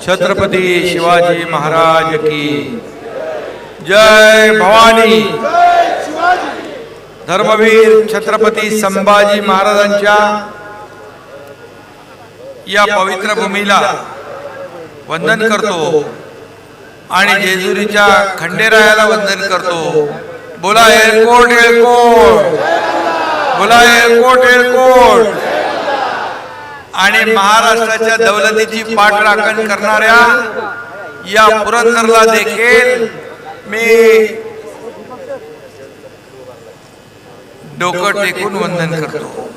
छत्रपती शिवाजी महाराज की जय भवानी। धर्मवीर छत्रपती संभाजी महाराजांच्या या पवित्र भूमीला वंदन करतो आणि जेजुरीच्या खंडेरायाला वंदन करतो। बोला एअरपोर्ट एअरपोर्ट, बोला एअरपोर्ट एअरपोर्ट। आणि महाराष्ट्राच्या दौलतीची पाठराखण करणाऱ्या या पुरंदरला देखील मी डोकं टेकून वंदन करतो।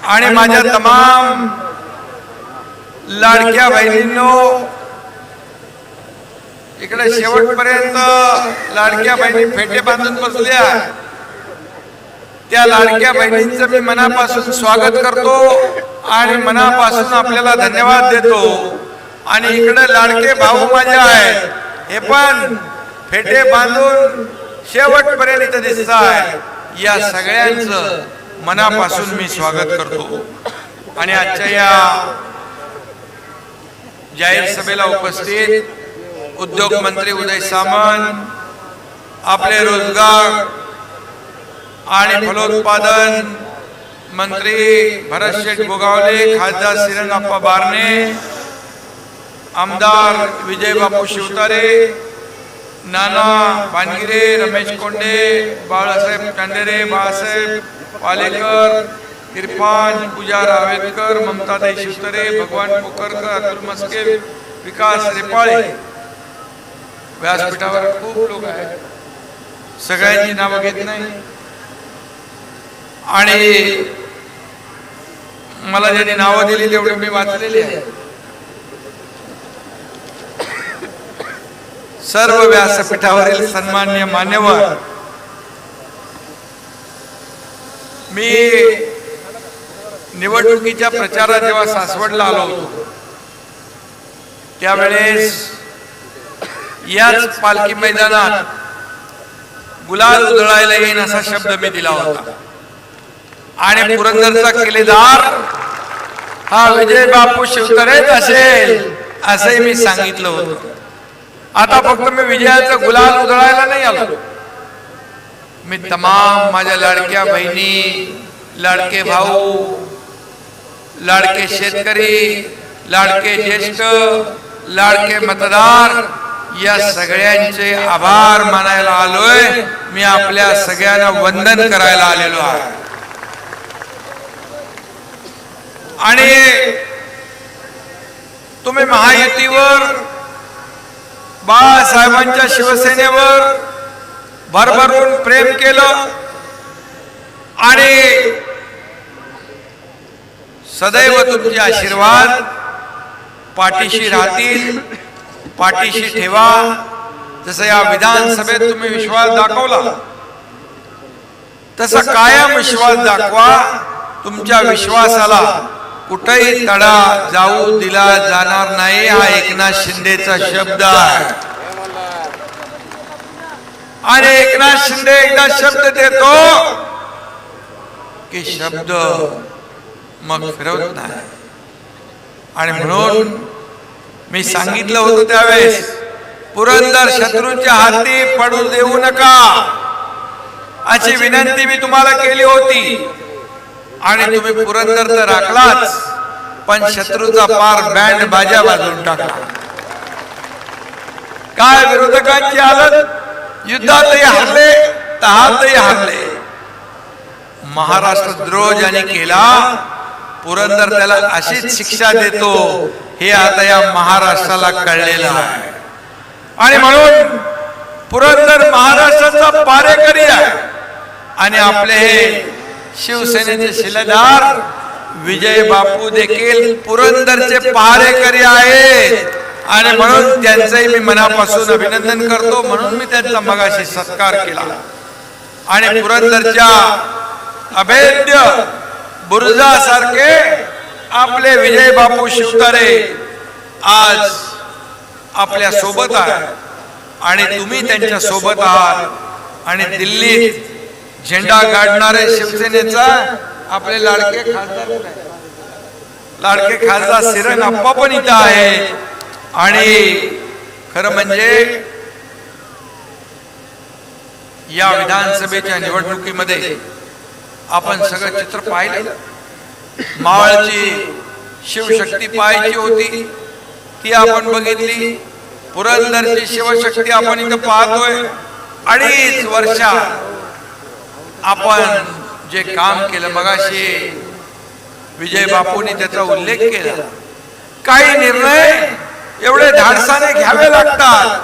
आणि माझ्या तमाम लाडक्या बहिणींनो, इकडे शेवटपर्यंत लाडक्या बहिणी फेटे बांधून बसल्या, त्या लाडक्या बहिणींचं मी मनापासून स्वागत करतो आणि मनापासून आपल्याला धन्यवाद देतो। आणि इकडे लाडके भाऊ माझे आहेत, हे पण फेटे बांधून शेवटपर्यंत इथे दिसत आहे। या सगळ्यांचं मनापासून मी स्वागत करतो। आणि आजच्या या जाहीर सभेला उपस्थित उद्योग मंत्री उदय सामंत, आपले रोजगार आणि फलोत्पादन मंत्री भरत शेठ गोगावले, खासदार श्रीरंगाप्पा बारणे, आमदार विजय बापू शिवतारे, नाना भानगिरे, रमेश कोंडे, बाळासाहेब कांडेरे, बाळासाहेब पालेकर, इरफान पूजा रावेतकर, ममताताई शिवतारे, भगवान पोकरकर, अतुल मस्के, विकास रेपाळे, व्यासपीठावर खूप लोक आहेत, सगळ्यांची नावं घेत नाही। आणि मला ज्यांनी नावं दिली तेवढे मी वाचलेली आहे। सर्व व्यासपीठावरील सन्माननीय मान्यवर, मी निवडणुकीच्या प्रचारात जेव्हा सासवडला आलो होतो त्यावेळेस याच पालखी मैदानात गुलाल उधळायला येईन असा शब्द मी दिला होता। आणि पुरंदरचा किल्लेदार हा विजय बापू शिवतारेच असेल असंही मी सांगितलं होतं। आता फक्त मी विजयाचा गुलाल उधळायला नाही आलो, मी तमाम माझ्या लाडक्या बहिणी, लाडके भाऊ, लाडके शेतकरी, लाडके ज्येष्ठ, लाडके मतदार, या सगळ्यांचे आभार मानायला आलोय। मी आपल्या सगळ्यांना वंदन करायला आलेलो आहे। आणि तुम्ही महायुतीवर, बाळासाहेबांच्या शिवसेनेवर भरभरून प्रेम केलं आणि सदैव तुमचे आशीर्वाद पाठीशी राहतील, पाठीशी ठेवा। जसं या विधानसभेत तुम्ही विश्वास दाखवला तसा कायम विश्वास दाखवा। तुमच्या विश्वासाला कुठेही तडा जाऊ दिला जाणार नाही, हा एकनाथ शिंदेचा शब्द आहे। आणि एकनाथ शिंदे एकदा शब्द देतो की शब्द मग फिरवत नाही। आणि म्हणून मी सांगितलं होतं त्यावेळेस, पुरंदर शत्रूच्या हाती पडू देऊ नका अशी विनंती मी तुम्हाला केली होती। आणि तुम्ही पुरंदर तर राखलाच, पण शत्रूचा पार बँड बाजा वाजवून टाकला। काय विरोधकांची हालत, युद्धातही हरले, तहातही हरले। महाराष्ट्र द्रोह ज्याने केला, पुरंदर त्याला अशीच शिक्षा देतो हे आता या महाराष्ट्राला कळलेलं आहे। आणि म्हणून पुरंदर महाराष्ट्राचा पारेकरी आहे। आणि आपले हे शिवसेनेचे शिलेदार विजय बापू देखील पुरंदरचे पहारेकरी आहेत। आणि म्हणून त्यांचंही मी मनापासून अभिनंदन करतो। म्हणून मी त्यांचा मगाशी सत्कार केला। आणि पुरंदरच्या अभेद्य बुरुजासारखे आपले विजय बापू शिवतारे आज आपल्या सोबत आहे आणि तुम्ही त्यांच्या सोबत आहात। आणि दिल्लीत झेंडा गाडणारे शिवसेनेचा आपले लाडके खासदार लाडके खासदार श्रीरंग अप्पा पण इथं आहे. आणि खरं म्हणजे या विधानसभेच्या निवडणुकीमध्ये आपण सगळं चित्र पाहिलं. मावळची शिवशक्ती पाहायची होती ती आपण बघितली. पुरंदरची शिवशक्ती आपण इथं पाहतोय. 2.5 वर्षात आपण जे काम केलं, मगाशी विजय बापूंनी त्याचा उल्लेख केला. काही निर्णय एवढे धाडसाने घ्यावे लागतात,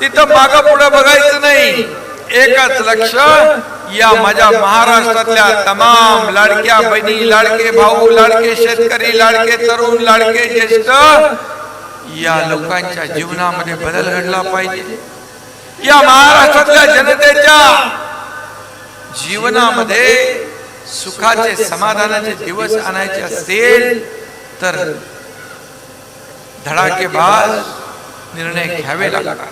तिथं मागं पुढे बघायचं नाही. एकच लक्ष, या माझ्या महाराष्ट्रातल्या तमाम लाडक्या बहिणी, लाडके भाऊ, लाडके शेतकरी, लाडके तरुण, लाडके ज्येष्ठ, या लोकांच्या जीवनामध्ये बदल घडला पाहिजे. या महाराष्ट्रातल्या जनतेच्या जीवनामध्ये सुखाचे, समाधानाचे दिवस आणायचे असतील तर धडाकेबाज निर्णय घ्यावे लागतात.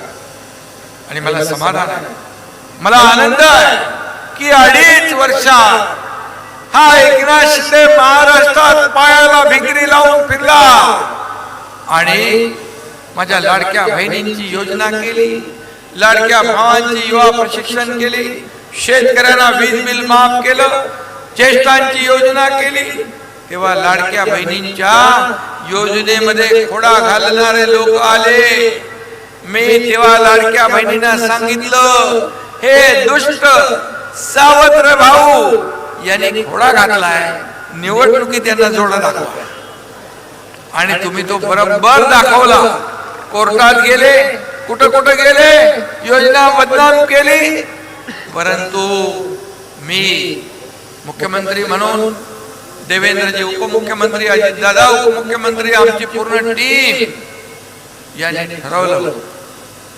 आणि मला समाधान आहे, मला आनंद आहे की 2.5 वर्षात हा एकनाथ शिंदे महाराष्ट्रात पायाला भिंगरी लावून फिरला आणि माझ्या लाडक्या बहिणींची योजना केली, लाडक्या भावांची युवा प्रशिक्षण केली, शेतकऱ्यांना वीज बिल माफ केलं, ज्येष्ठांची योजना केली. तेव्हा लाडक्या बहिणींच्या योजनेमध्ये खोडा घालणारे लोक आले. मी तेव्हा लाडक्या बहिणींना सांगितलं, हे दुष्ट सावत्र भाऊ यांनी खोडा घातलाय, निवडणुकीत त्यांना जोडा दाखवा. आणि तुम्ही तो बरोबर दाखवला. कोर्टात गेले, कुठं कुठं गेले, योजना बदनाम केली. परंतु मी मुख्यमंत्री म्हणून, देवेंद्रजी उपमुख्यमंत्री, अजितदादा उपमुख्यमंत्री, आमची पूर्ण टीम याने ठरवलं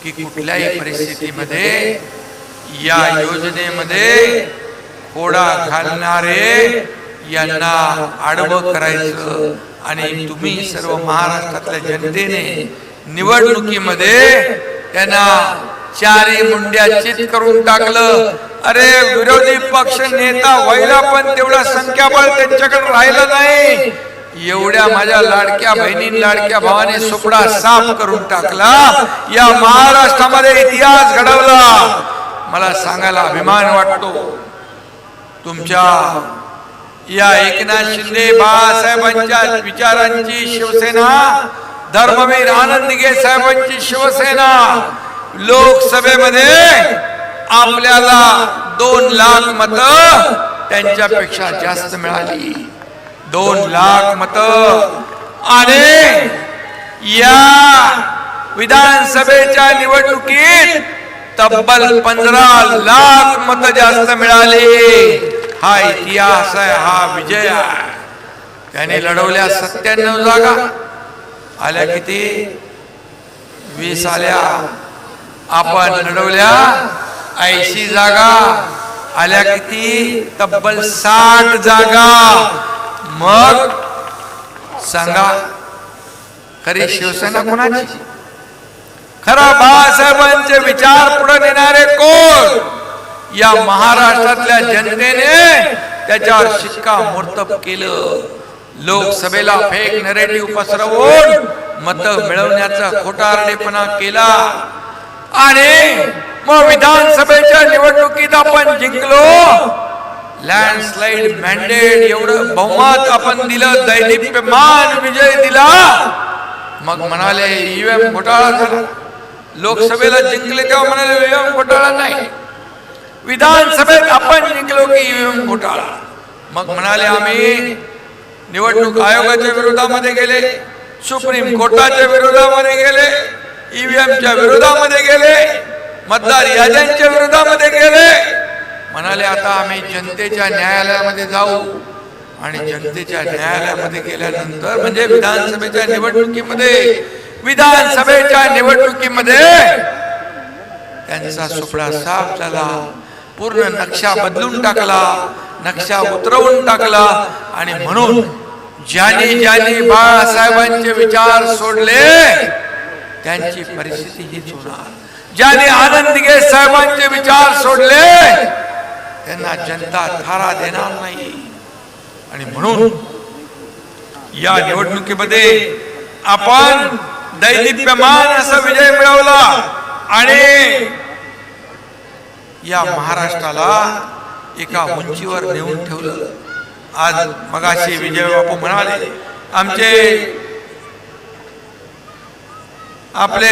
की कुठल्याही परिस्थितीमध्ये या योजनेमध्ये खोडा घालणारे यांना आडवं करायचं. आणि तुम्ही सर्व महाराष्ट्रातल्या जनतेने निवडणुकीमध्ये त्यांना चारी मुंड्या चित करून टाकलं. अरे विरोधी पक्ष नेता व्हायला पण तेवढा संख्याबळ त्यांच्याकडे राहिलं नाही. एवढ्या माझ्या लाडक्या बहिणी, लाडक्या भावाने सुपडा साफ करून टाकला. या महाराष्ट्रामध्ये इतिहास घडवला. मला सांगायला अभिमान वाटतो. तुमच्या या एकनाथ शिंदे बाळासाहेबांच्या विचारांची शिवसेना, धर्मवीर आनंद दिघे साहेबांची शिवसेना लोकसभेमध्ये आपल्याला 2 लाख मतं त्यांच्यापेक्षा जास्त मिळाली. 2 लाख मतं. आणि या विधानसभेच्या निवडणुकीत तब्बल 15 लाख मतं जास्त मिळाली. हा इतिहास आहे, हा विजय आहे. त्याने लढवल्या 97 जागा, आल्या किती? 20 आल्या. आपण लढवल्या 80 जागा, आल्या किती? तब्बल 60 जागा. मग सांगा, खरी शिवसेना कोणाची? खरा बाळासाहेबांचे विचार पुढे नेणारे कोण? या महाराष्ट्रातल्या जनतेने त्याच्यावर शिक्कामोर्तब केलं. लोकसभेला फेक नरेटिव्ह पसरवून मतं मिळवण्याचा खोटारडेपणा केला. आणि मग विधानसभेच्या निवडणुकीत आपण जिंकलो. लँडस्लाइड मॅन्डेट, एवढं बहुमत आपण दिलं, दैदिप्यमान विजय दिला. मग म्हणाले ईव्हीएम घोटाळा झाला. लोकसभेला जिंकले तेव्हा म्हणाले ईव्हीएम घोटाळा नाही. विधानसभेत आपण जिंकलो की ईव्हीएम घोटाळा. मग म्हणाले आम्ही निवडणूक आयोगाच्या विरोधामध्ये गेले, सुप्रीम कोर्टाच्या विरोधामध्ये गेले, ईव्हीएमच्या विरोधामध्ये गेले, मतदार याद्यांच्या विरोधामध्ये गेले. म्हणाले आता आम्ही जनतेच्या न्यायालयामध्ये जाऊ. आणि जनतेच्या न्यायालयामध्ये गेल्यानंतर म्हणजे विधानसभेच्या निवडणुकीमध्ये त्यांचा सुपडा साफ झाला. पूर्ण नक्षा बदलून टाकला, नक्षा उतरवून टाकला. आणि म्हणून ज्यांनी बाळासाहेबांचे विचार सोडले त्यांची परिस्थिती हीच होणार. ज्यांनी आनंद दिघे साहेबांचे विचार सोडले त्यांना जनता थारा देणार नाही. आणि म्हणून या निवडणुकीमध्ये आपण दैदिप्यमान असा विजय मिळवला आणि या महाराष्ट्राला एका उंचीवर नेऊन ठेवलं. आज मगाशी विजय बापू म्हणाले, आमचे आपले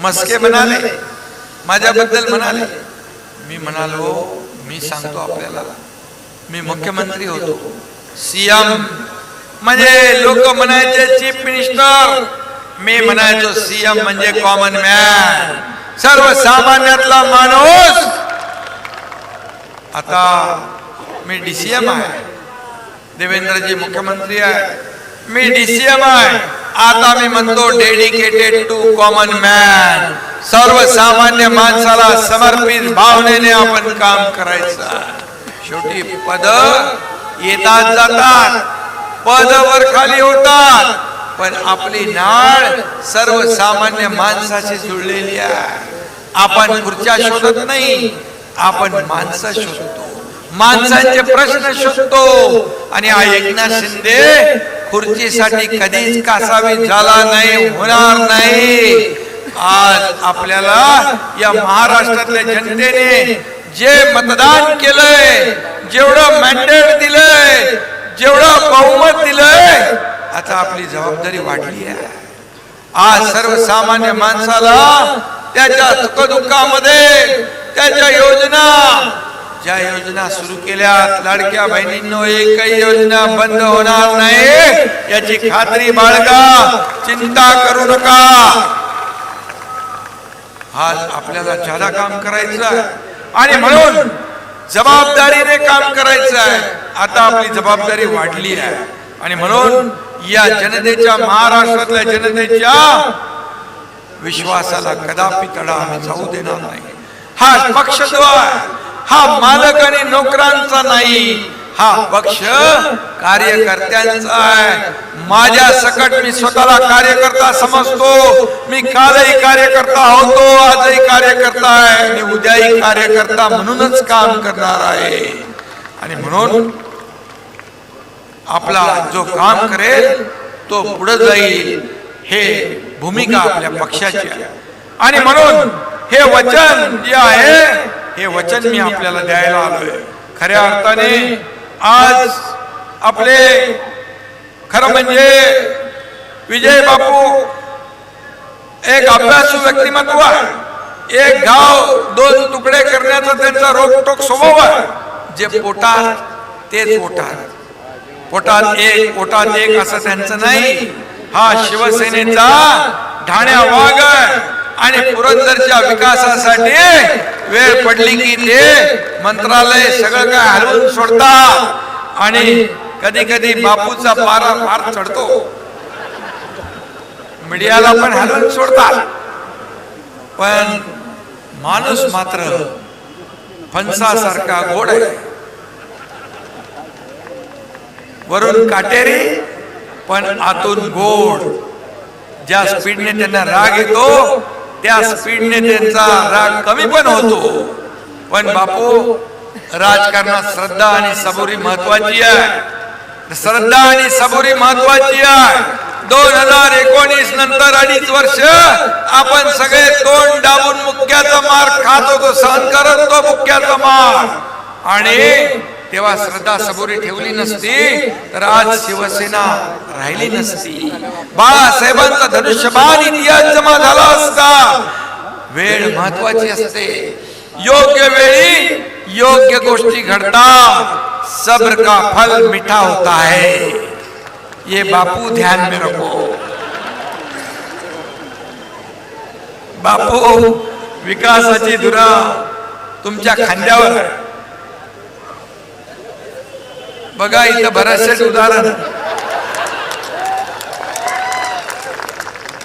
मस्के म्हणाले, माझ्याबद्दल म्हणाले. मी म्हणालो, मी सांगतो आपल्याला, मी मुख्यमंत्री होतो, सीएम म्हणजे लोक म्हणायचे चीफ मिनिस्टर, मी म्हणायचो सीएम म्हणजे कॉमन मॅन, सर्वसामान्यातला माणूस. आता मी डीसीएम आहे, देवेंद्रजी मुख्यमंत्री आहे, मी डीसीएम आहे. आता मी म्हणतो डेडिकेटेड टू कॉमन मॅन, सर्वसामान्य माणसाला समर्पित भावनेने आपण काम करायचं. शेवटी पद येतात जातात, पद वर खाली होतात, पण आपली नाळ सर्वसामान्य माणसाशी जुळलेली आहे. आपण खुर्च्या शोधत नाही, आपण माणसं शोधतो, माणसांचे प्रश्न शोधतो. आणि हा एकनाथ शिंदे खुर्चीसाठी कधीच कासावी झाला नाही, होणार नाही. आज आपल्याला या महाराष्ट्रातल्या जनतेने जे मतदान केलंय, जेवढं मॅन्डेट दिलंय, जेवढं बहुमत दिलंय, आता आपली जबाबदारी वाढली आहे. आज सर्वसामान्य माणसाला त्याच्या सुखदुःखामध्ये त्याच्या योजना, ज्या योजना सुरू केल्यात लाडक्या बहिणींनो, एकही योजना बंद होणार नाही याची खात्री बाळगा, चिंता करू नका. आज आपल्याला ज्यादा काम करायचं आहे आणि म्हणून जबाबदारीने काम करायचं आहे. आता आपली जबाबदारी वाढली आहे आणि म्हणून या जनतेच्या, महाराष्ट्रातल्या जनतेच्या विश्वासाला कदापि तडा आम्ही जाऊ देणार नाही. हा पक्ष जो आहे, हा मालक आणि नोकरांचा नाही, हा पक्ष कार्यकर्त्यांचा आहे. माझ्या सकट मी स्वतःला कार्यकर्ता समजतो. मी कालही कार्यकर्ता होतो, आजही कार्यकर्ता आहे आणि उद्याही कार्यकर्ता म्हणूनच काम करणार आहे. आणि म्हणून आपला जो काम करेल तो पुढे जाईल, हे भूमिका आपल्या पक्षाची आहे. आणि म्हणून हे वचन जे आहे, हे वचन मी आपल्याला द्यायला आलोय. खऱ्या अर्थाने आज आपले खरं म्हणजे विजय बापू एक अभ्यासू व्यक्तिमत्व आहे. एक गाव दोन तुकडे करण्याचा त्यांचा रोखटोक स्वभाव आहे. जे पोटात तेच पोटात, पोटात एक असं त्यांचं नाही. हा शिवसेनेचा ढाण्या वाघ आहे आणि पुरंदरच्या विकासासाठी वेळ पडली की ते मंत्रालय सगळं काय हलवून सोडतात आणि कधी कधी बापूचा पारा फार चढतो, मीडियाला पण हलवून सोडतात. पण माणूस मात्र फणसासारखा गोड आहे, वरून काटेरी पण आतून गोड. ज्या स्पीडने त्यांना राग येतो त्या स्पीडने त्यांचा राग कमी पण होतो. पण बापू, राजकारणात श्रद्धा आणि सबुरी महत्वाची आहे. श्रद्धा आणि सबुरी महत्वाची आहे. 2019 नंतर 2.5 वर्ष आपण सगळे तोंड दाबून मुक्क्याचा मार खात होतो, सहन करत होतो मुक्क्याचा मार. आणि तेव्हा श्रद्धा सबुरी ठेवली नसती तर आज शिवसेना राहिली नसती. बाळासाहेबांचा धनुष्यबाण इतिहास जमा झाला असता. वेळ महत्वाची असते, योग्य वेळी योग्य गोष्टी घडतात. सब्र का फल मीठा होता है, ये बापू ध्यान में रखो. बापू, विकासाची धुरा तुमच्या खांद्यावर आहे. बघा इथं बरेचसे उदाहरण,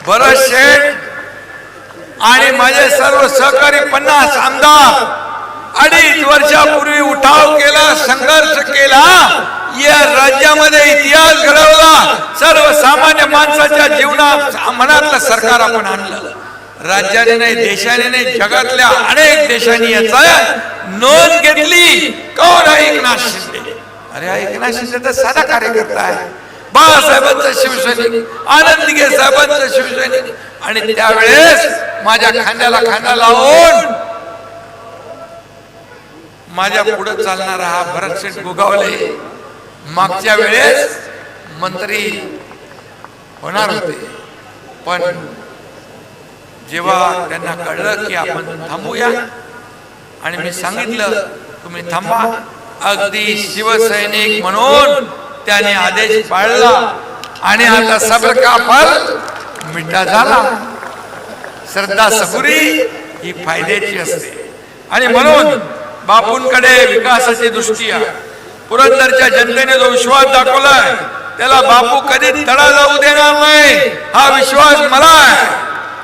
भरत शेठ आणि माझे सर्व सहकारी 50 आमदार 2.5 वर्षापूर्वी उठाव केला, संघर्ष केला, या राज्यामध्ये इतिहास घडवला. सर्वसामान्य माणसाच्या जीवनात मनातलं सरकार आपण आणलं. राज्याने नाही, देशाने नाही, जगातल्या अनेक देशांनी याचा नोंद घेतली. कोण आहे? एकनाथ शिंदे. अरे एकनाथ शिंदे तर साधा कार्यकर्ता आहे, बाळासाहेबांचा शिवसैनिक, आनंद दिघे साहेबांचा शिवसैनिक. आणि त्यावेळेस माझ्या खांद्याला खांदा लावून माझ्या पुढे चालणारा हा भरतशेठ गोगावले मागच्या वेळेस मंत्री होणार होते, पण जेव्हा त्यांना कळलं की आपण थांबूया आणि मी सांगितलं तुम्ही थांबा, अगदी शिवसैनिक म्हणून त्याने आदेश पाळला आणि आता सबर का फल मिठा झाला. श्रद्धा सबुरी ही फायद्याची असते आणि म्हणून बापूंकडे विकासाची दृष्टी आहे. पुरंदरच्या जनतेने जो विश्वास दाखवलाय त्याला बापू कधी तडा जाऊ देणार नाही हा विश्वास मला आहे.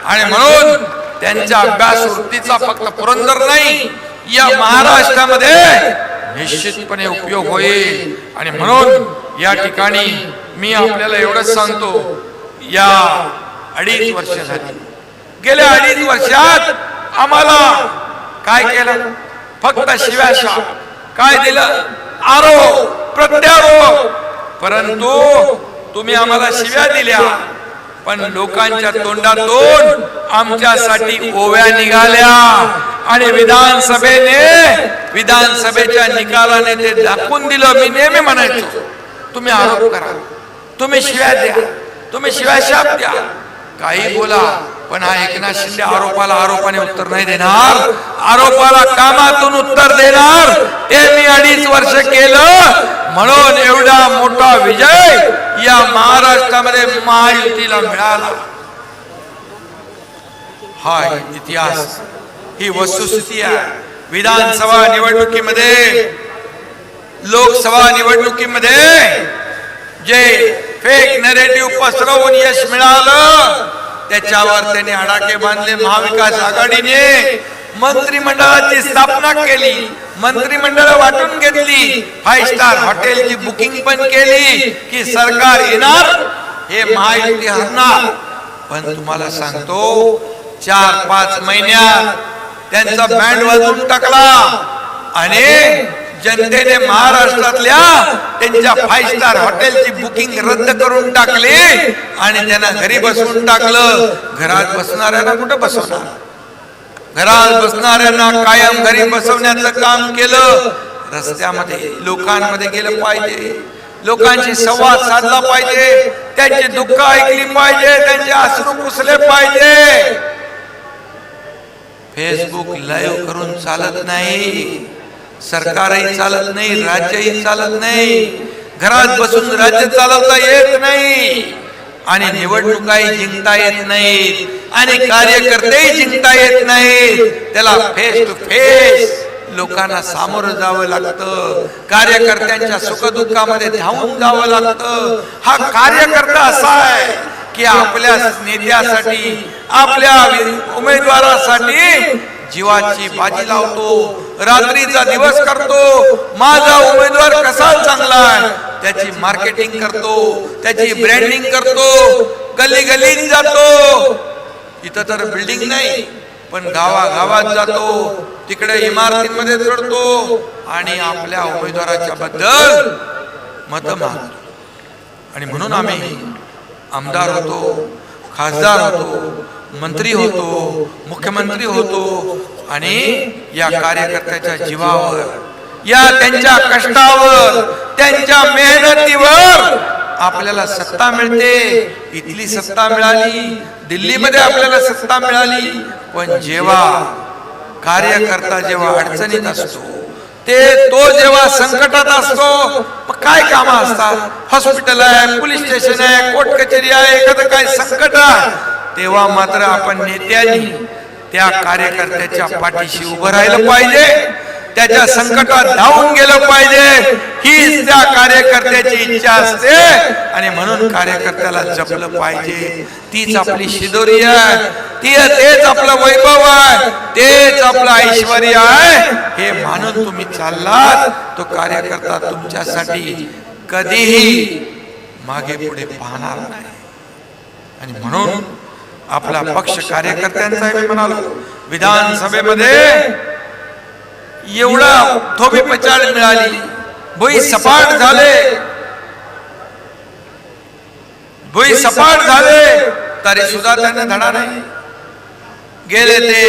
आणि म्हणून त्यांच्या अभ्यास वृत्तीचा फक्त पुरंदर नाही या महाराष्ट्रामध्ये निश्चितपणे उपयोग होईल. आणि म्हणून या ठिकाणी मी आपल्याला एवढंच सांगतो, या 2.5 वर्ष झाली, गेल्या 2.5 वर्षात आम्हाला काय केलं? फक्त शिव्याशा, काय दिलं? आरोप प्रत्यारोप. परंतु तुम्ही आम्हाला शिव्या दिल्या, पण लोकांच्या तोंडातून आमच्यासाठी ओव्या निघाल्या आणि विधानसभेच्या निकालाने ते दाखवून दिलं. मी नेहमी म्हणायचो तुम्ही आरोप करा, तुम्ही शिव्या द्या, तुम्ही शिव्याशाप द्या, काही बोला, पण हा एकनाथ शिंदे आरोपाला आरोपाने उत्तर नाही देणार, आरोपाला कामातून उत्तर देणार. ते मी 2.5 वर्ष केलं, म्हणून एवढा मोठा विजय या महाराष्ट्रामध्ये महायुतीला मिळाला. हा इतिहास, ही वस्तुस्थिती आहे. विधानसभा निवडणुकीमध्ये, लोकसभा निवडणुकीमध्ये जे फेक नरेटिव्ह पसरवून यश मिळालं त्याच्यावर त्यांनी अडाके बांधले. महाविकास आघाडीने मंत्रिमंडळाची स्थापना केली, मंत्रिमंडळ वाटून घेतली, 5 स्टार हॉटेलची बुकिंग पण केली की सरकार येणार, हे महायुती हरणार. पण तुम्हाला सांगतो 4-5 महिन्यात त्यांचा बँड वाजवून टाकला आणि जनतेने महाराष्ट्रातल्या त्यांच्या 5 स्टार हॉटेलची बुकिंग रद्द करून टाकली आणि त्यांना घरी बसवून टाकलं. घरात बसणाऱ्यांना कुठे बसवणार? घरात बसणाऱ्यांना कायम घरी बसवण्याचं काम केलं. रस्त्यामध्ये लोकांमध्ये गेलं पाहिजे, लोकांशी संवाद साधला पाहिजे, त्यांची दुःख ऐकली पाहिजे, त्यांचे अश्रू पुसले पाहिजे. फेसबुक लाईव्ह करून चालत नाही, सरकारही चालत नाही, राज्यही चालत नाही, घरात बसून राज्य चालवता येत नाही आणि निवडणुकाही जिंकता येत नाहीत आणि कार्यकर्तेही जिंकता येत नाहीत. त्याला फेस टू फेस लोकांना सामोरं जावं लागतं, कार्यकर्त्यांच्या सुखदुःखामध्ये धावून जावं लागतं. हा कार्यकर्ता असा आहे की आपल्या नेत्यासाठी, आपल्या उमेदवारासाठी जीवाची बाजी लावतो, रात्रीचा दिवस करतो. माझा उमेदवार कसा चांगला आहे त्याची मार्केटिंग करतो, त्याची ब्रँडिंग करतो, गल्ली गल्लीत जातो. इथं तर बिल्डिंग नाही पण गावागावात जातो, तिकडे इमारतींमध्ये चढतो आणि आपल्या उमेदवाराच्या बद्दल मत मागतो. आणि म्हणून आम्ही आमदार होतो, खासदार होतो, मंत्री होतो, मुख्यमंत्री होतो आणि या कार्यकर्त्याच्या जीवावर, या त्यांच्या कष्टावर, त्यांच्या मेहनतीवर आपल्याला सत्ता मिळते. इथली सत्ता मिळाली, दिल्लीमध्ये आपल्याला सत्ता मिळाली, पण जेव्हा कार्यकर्ता जेव्हा अडचणीत असतो, तो जेव्हा संकटात असतो, मग काय कामं असतात? हॉस्पिटल आहे, पोलीस स्टेशन आहे, कोर्ट कचेरी आहे, एखादं काय संकट आहे, तेव्हा मात्र आपण नेत्यांनी त्या कार्यकर्त्याच्या पाठीशी उभं राहिलं पाहिजे, त्याच्या संकटात धावून गेलं पाहिजे. हीच त्या कार्यकर्त्याची इच्छा असते आणि म्हणून कार्यकर्त्याला जपलं पाहिजे. तीच आपली शिदोरी आहे, तेच आपलं वैभव आहे, तेच आपलं ऐश्वर आहे. हे मानून तुम्ही चाललात, तो कार्यकर्ता तुमच्यासाठी कधीही मागे पुढे पाहणार नाही. आणि म्हणून आपला पक्ष कार्यकर्त्यांचा मी म्हणालो, विधानसभेमध्ये एवढा धोबी पचाड मिळाली, भुई सपाट झाले तरी सुद्धा त्यांना धडा नाही. गेले ते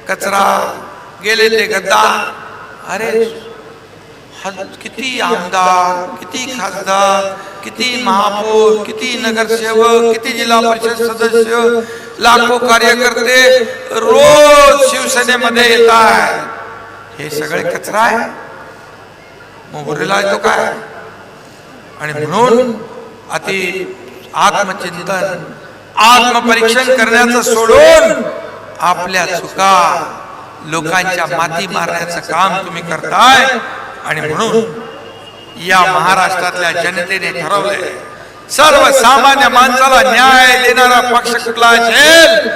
कचरा, गेले ते गद्दार. अरे किती आमदार, किती खासदार, किती महापौर, किती नगरसेवक, किती जिल्हा परिषद सदस्य, लाखो कार्यकर्ते रोज शिवसेनेमध्ये येत आहेत. हे सगळे कचरा आहे, मग उरलेला आहे तो काय? आणि म्हणून आत्मचिंतन, आत्मपरीक्षण करण्याचं सोडून आपल्या चुका, लोकांच्या माती मारण्याचं काम तुम्ही करताय. आणि म्हणून या महाराष्ट्रातल्या जनतेने ठरवलंय, सर्वसामान्य माणसाला न्याय देणारा पक्ष कुठला असेल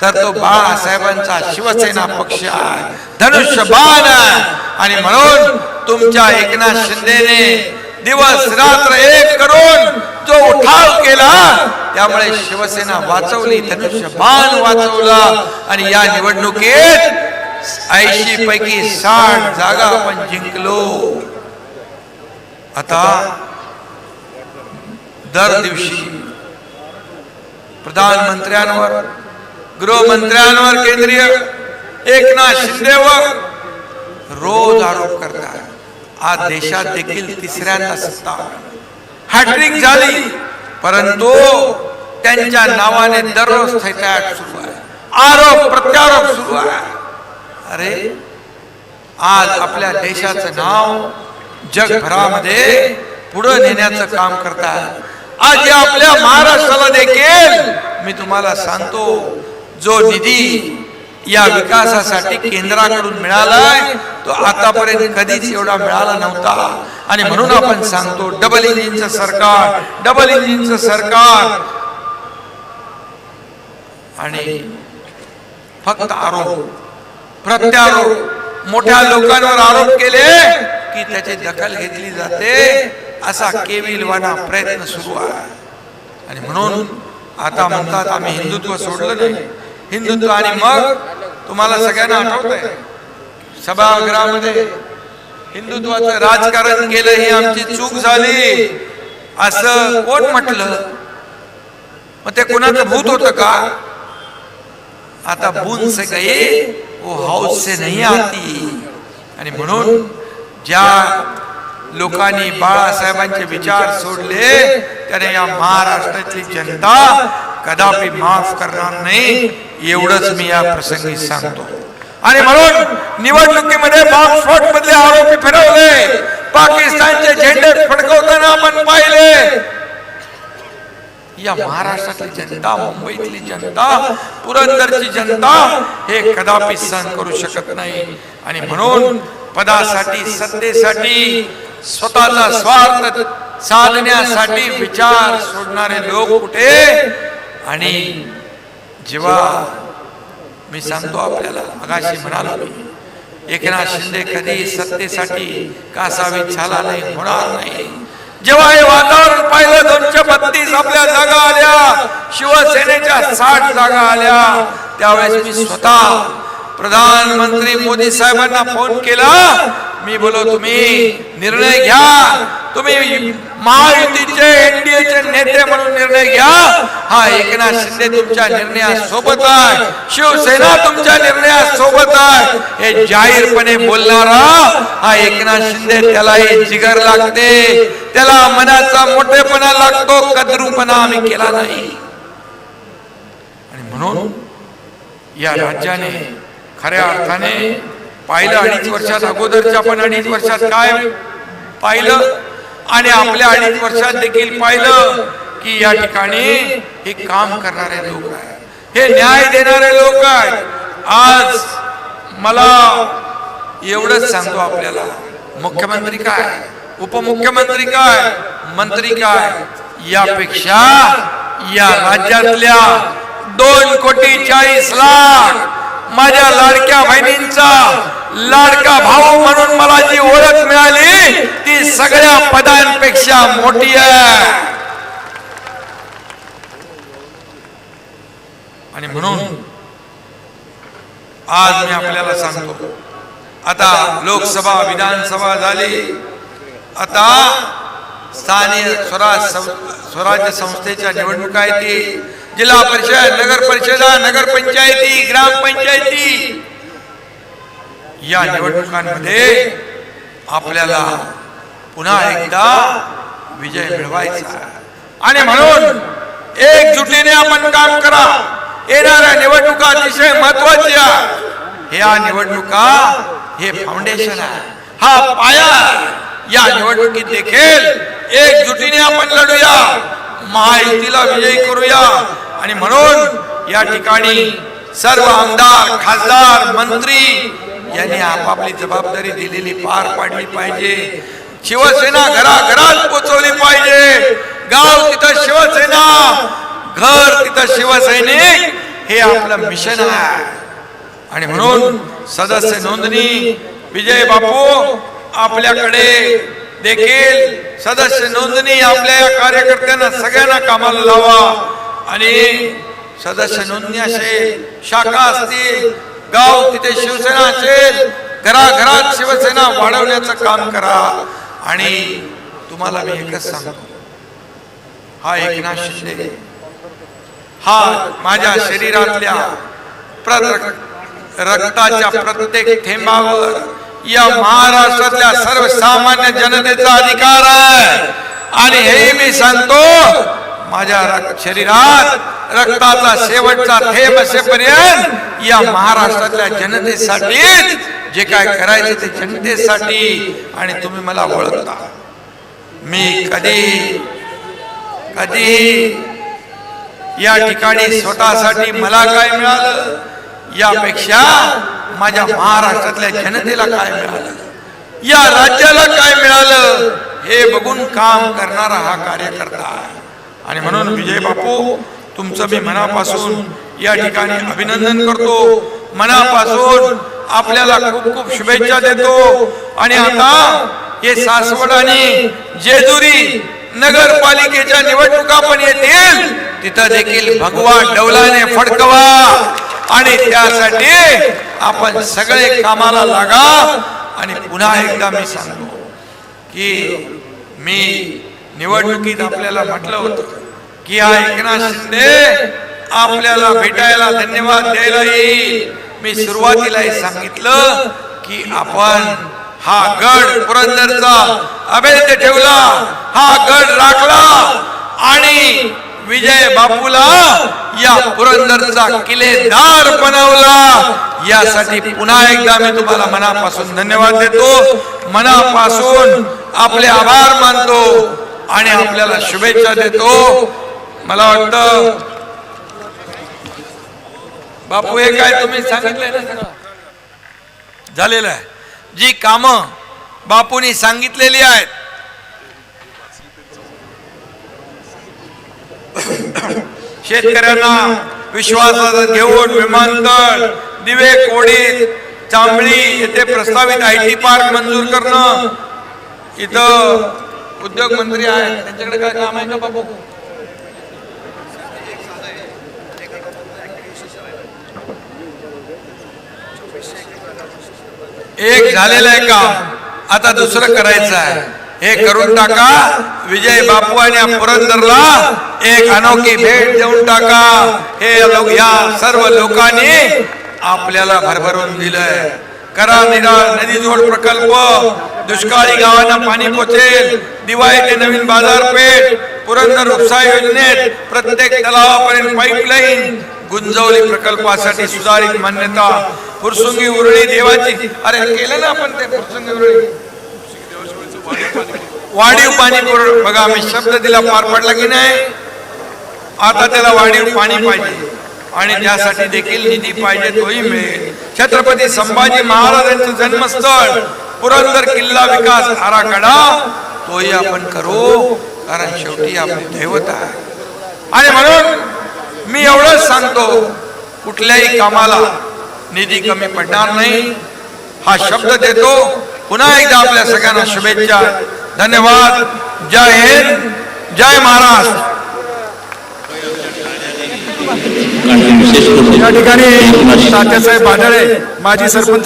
तर तो बाळासाहेबांचा शिवसेना पक्ष आहे, धनुष्यबाण आहे. आणि म्हणून तुमच्या एकनाथ शिंदेने दिवस रात्र एक करून जो उठाव केला, त्यामुळे शिवसेना वाचवली, धनुष्यबाण वाचवला. आणि या निवडणुकीत 80 पैकी 60 जागा आपण जिंकलो. आता दर दिवशी प्रधानमंत्र्यांवर, गृहमंत्र्यांवर, केंद्रीय एकनाथ शिंदेवर रोज आरोप करतात. आज देशात देखील तिसऱ्यांदा सत्ता हॅट्रिक झाली, परंतु त्यांच्या नावाने दररोज थैथयाट सुरू आहे, आरोप प्रत्यारोप सुरू आहे. अरे आज आपल्या देशाचं नाव जगभरामध्ये पुढे नेण्याचं काम करतात. आज आपल्या महाराष्ट्राला देखील मी तुम्हाला सांगतो, जो निधी या विकासासाठी केंद्राकडून मिळालाय तो आतापर्यंत कधीच एवढा मिळाला नव्हता. आणि म्हणून आपण सांगतो डबल इंजिनचं सरकार, डबल इंजिनचं सरकार. आणि फक्त आरोप प्रत्यारोप, मोठ्या लोकांवर आरोप केले की त्याची दखल घेतली जाते, असा केविलवाना प्रयत्न सुरू आहे. आणि म्हणून आता म्हणतात आम्ही हिंदुत्व सोडलं नाही, हिंदुत्व. आणि मग तुम्हाला सगळ्यांना आठवतंय सभागृहामध्ये हिंदुत्वाचं राजकारण केलं, ही आमची चूक झाली असं कोण म्हटलं? मग ते कोणाचं भूत होतं का? आता बूंद से गए वो हौस से नहीं आती. आणि म्हणून ज्या लोकांनी बाळासाहेबांचे विचार सोडले त्याने या महाराष्ट्रातली जनता कदापि माफ करणार नाही, एवढंच मी या प्रसंगी सांगतो. आणि म्हणून निवडणुकीमध्ये बॉम्बस्फोट मधले आरोपी फिरवले, पाकिस्तानचे झेंडे फडकवताना आपण पाहिले. या महाराष्ट्रातली जनता, मुंबईतली जनता, पुरंदरची जनता हे कदापि सहन करू शकत नाही. आणि म्हणून पदासाठी, सत्तेसाठी, स्वतःचा स्वार्थ साधण्यासाठी विचार सोडणारे लोक कुठे? आणि जेव्हा मी सांगतो आपल्याला, मगाशी म्हणालो मी, एकनाथ शिंदे कधी सत्तेसाठी कासावीस झाला नाही, होणार नाही. जेव्हा हे वातावरण पाहिलं, 232 आपल्या जागा आल्या, शिवसेनेच्या 60 जागा आल्या, त्यावेळेस मी स्वतः प्रधानमंत्री मोदी साहेबांना फोन केला. मी बोलो तुम्ही निर्णय घ्या, तुम्ही महायुतीचे एनडीएचे नेते म्हणून निर्णय घ्या. हा एकनाथ शिंदे तुमच्या निर्णयासोबत आहे, शिवसेना तुमच्या निर्णयासोबत आहे, हे जाहीरपणे बोलणारा हा एकनाथ शिंदे. त्याला हे जिगर लागते, त्याला मनाचा मोठेपणा लागतो, कदरूपणा आम्ही केला नाही. आणि म्हणून या राज्याने खऱ्या अर्थाने पाहिलं, 2.5 वर्षात अगोदरच्या पण 2.5 वर्षात काय पाहिलं, आणि आपल्या 2.5 वर्षात देखील पाहिलं की या ठिकाणी हे काम करणारे लोक आहेत, हे न्याय देणारे लोक आहेत. आज मला एवढंच सांगतो आपल्याला, मुख्यमंत्री काय, उपमुख्यमंत्री काय, मंत्री काय, यापेक्षा या राज्यातल्या 2,40,00,000 माझ्या लाडक्या बहिणींचा लाडका भाऊ म्हणून मला जी ओळख मिळाली ती सगळ्या पदांपेक्षा मोठी आहे. आणि म्हणून आज मी आपल्याला सांगतो, आता लोकसभा, विधानसभा झाली, आता स्थानिक स्वराज्य संस्थेच्या निवडणुका येतील, जिल्हा परिषद, नगर परिषदा, नगरपंचायती, ग्रामपंचायती या निवडणुकांमध्ये आपल्याला पुन्हा एकदा विजय मिळवायचा आणि म्हणून एकजुटीने आपण काम करा. येणाऱ्या निवडणुका अतिशय महत्वाच्या. ह्या निवडणुका हे फाउंडेशन आहे, हा पाया. या निवडणुकीत देखील एकजुटीने आपण लढूया, महायुतीला विजयी करूया. आणि म्हणून या ठिकाणी सर्व आमदार, खासदार, मंत्री यांनी आपापली जबाबदारी दिलेली पार पाडली पाहिजे. शिवसेना घराघरात पोहोचवली पाहिजे. गाव तिथं शिवसेना, घर तिथं शिवसैनिक, हे आपलं मिशन आहे. आणि म्हणून सदस्य नोंदणी, विजय बापू आपल्याकडे देखील सदस्य नोंदणी, आपल्या कार्यकर्त्यांना सगळ्यांना कामाला लावा. आणि सदस्य नोंदणी असेल, शाखा असतील, गाव तिथे शिवसेना असेल, घराघरात शिवसेना वाढवण्याचं काम करा. आणि तुम्हाला मी एकच सांगतो, हा एकनाथ शिंदे हा माझ्या शरीरातल्या रक्ताच्या प्रत्येक थेंबावर या महाराष्ट्रातल्या सर्वसामान्य जनतेचा अधिकार आहे. आणि हे मी सांगतो, माझ्या शरीरात रक्ताचा शेवटचा थेंब असेपर्यंत या महाराष्ट्रातल्या जनतेसाठी जे काय करायचं ते जनतेसाठी. आणि तुम्ही मला ओळखता, मी कधी या ठिकाणी स्वतःसाठी मला काय मिळालं यापेक्षा माझ्या महाराष्ट्रातल्या जनतेला काय मिळालं, या राज्याला काय मिळालं, हे बघून काम करणारा हा कार्यकर्ता आहे. आणि म्हणून विजय बापू, तुमचं मी मनापासून या ठिकाणी अभिनंदन करतो, मनापासून आपल्याला खूप खूप शुभेच्छा देतो. आणि आता हे सासवड आणि जेजुरी नगरपालिकेच्या निवडणुका पण येतील, तिथं देखील भगवा डौलाने फडकवा. आणि त्यासाठी आपण सगळे कामाला लागा. आणि पुन्हा एकदा मी सांगतो की मी निवडणुकीत आपल्याला म्हटलं होतं की हा एकनाथ शिंदे आपल्याला भेटायला, धन्यवाद द्यायला येईल. मी सुरुवातीलाही सांगितलं की आपण हा गड पुरंदरचा अभेद्य ठेवला, हा गड राखला आणि विजय बापूला या पुरंदरचा किल्लेदार बनवला. यासाठी पुन्हा एकदा मी तुम्हाला मनापासून धन्यवाद देतो, मनापासून आपले आभार मानतो आणि आपल्याला शुभेच्छा देतो. मला वाटतं बापू, हे काय तुम्ही सांगितलंय ना सगळं झालेलं आहे. जी कामं बापूंनी सांगितलेली आहेत, शेतकऱ्यांना विश्वासात घेऊन विमानतळ, दिवे कोडीत, चांबळी येथे प्रस्तावित IT पार्क मंजूर करणं. इथं उद्योग मंत्री आहेत, त्यांच्याकडे काय काम आहे का बापू? एक झालेलं आहे काम, आता दुसरं करायचं आहे. हे करून टाका. विजय बापू आणि पुरंदरला एक अनोखी भेट देऊन टाका. हे या सर्व लोकांनी आपल्याला भरभरून दिलंय. करा निराळ नदीजोड प्रकल्प, दुष्काळी गावांना पाणी पोचेल, दिवाळी ते नवीन बाजारपेठ, पुरंदर उपसा योजनेत प्रत्येक तलावापर्यंत पाईपलाईन, गुंजवली प्रकल्पासाठी सुधारित मान्यता, फुरसुंगी उरळी देवाची, अरे केलं ना आपण ते फुरसुंगी उरळी, वाढीव पाणी बघा, मी शब्द दिला, पार पडला की नाही. आता त्याला वाढीव पाणी पाहिजे आणि त्यासाठी देखील निधी पाहिजे, तोही मिळेल. छत्रपती संभाजी महाराजांचं जन्मस्थळ पुरंदर किल्ला विकास आराखडा तोही आपण करू, कारण शेवटी आपली दैवत आहे. आणि म्हणून मी एवढंच सांगतो, कुठल्याही कामाला निधी कमी पडणार नाही हा शब्द देतो. पुन्हा एकदा आपल्या सगळ्यांना शुभेच्छा, धन्यवाद. जय हिंद, जय महाराष्ट्र. या ठिकाणी तात्यासाहेब बादळे माजी सरपंच